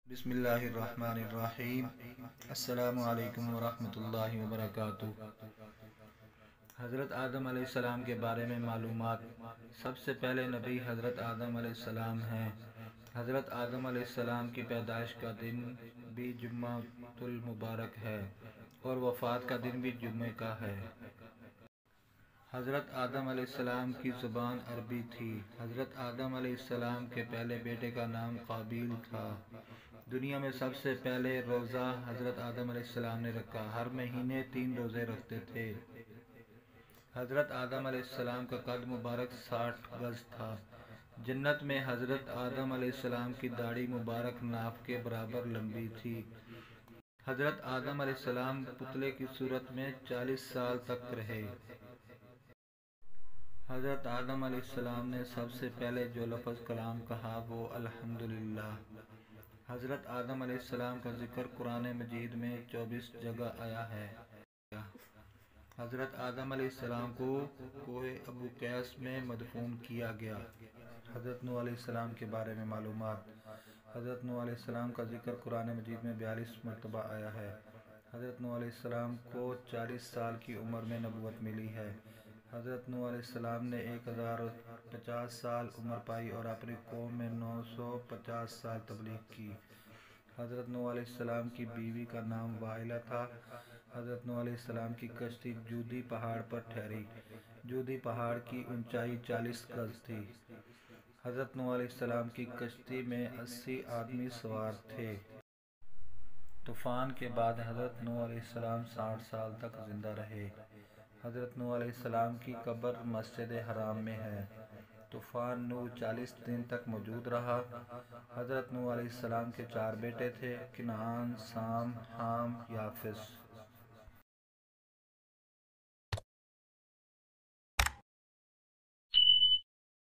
بسم اللہ الرحمن الرحیم۔ السلام علیکم ورحمۃ اللہ وبرکاتہ۔ حضرت آدم علیہ السلام کے بارے میں معلومات۔ سب سے پہلے نبی حضرت آدم علیہ السلام ہیں۔ حضرت آدم علیہ السلام کی پیدائش کا دن بھی جمعہ المبارک ہے اور وفات کا دن بھی جمعے کا ہے۔ حضرت آدم علیہ السلام کی زبان عربی تھی۔ حضرت آدم علیہ السلام کے پہلے بیٹے کا نام قابیل تھا۔ دنیا میں سب سے پہلے روزہ حضرت آدم علیہ السلام نے رکھا۔ ہر مہینے 3 روزے رکھتے تھے۔ حضرت آدم علیہ السلام کا قد مبارک 60 گز تھا۔ جنت میں حضرت آدم علیہ السلام کی داڑھی مبارک ناف کے برابر لمبی تھی۔ حضرت آدم علیہ السلام پتلے کی صورت میں 40 سال تک رہے۔ حضرت آدم علیہ السلام نے سب سے پہلے جو لفظ کلام کہا وہ الحمدللہ۔ حضرت آدم علیہ السلام کا ذکر قرآن مجید میں 24 جگہ آیا ہے۔ حضرت آدم علیہ السلام کو کوہ ابو قیس میں مدفون کیا گیا۔ حضرت نوح علیہ السلام کے بارے میں معلومات۔ حضرت نوح علیہ السلام کا ذکر قرآن مجید میں 42 مرتبہ آیا ہے۔ حضرت نوح علیہ السلام کو 40 سال کی عمر میں نبوت ملی ہے۔ حضرت نوح علیہ السلام نے 1050 سال عمر پائی اور اپنی قوم میں 950 سال تبلیغ کی۔ حضرت نوح علیہ السلام کی بیوی کا نام وائلہ تھا۔ حضرت نوح علیہ السلام کی کشتی جودی پہاڑ پر ٹھہری۔ جودی پہاڑ کی اونچائی 40 گز تھی۔ حضرت نوح علیہ السلام کی کشتی میں 80 آدمی سوار تھے۔ طوفان کے بعد حضرت نوح علیہ السلام 60 سال تک زندہ رہے۔ حضرت نوح علیہ السلام کی قبر مسجد حرام میں ہے۔ طوفان نوح 40 دن تک موجود رہا۔ حضرت نوح علیہ السلام کے 4 بیٹے تھے: کنعان، سام، حام، یافس۔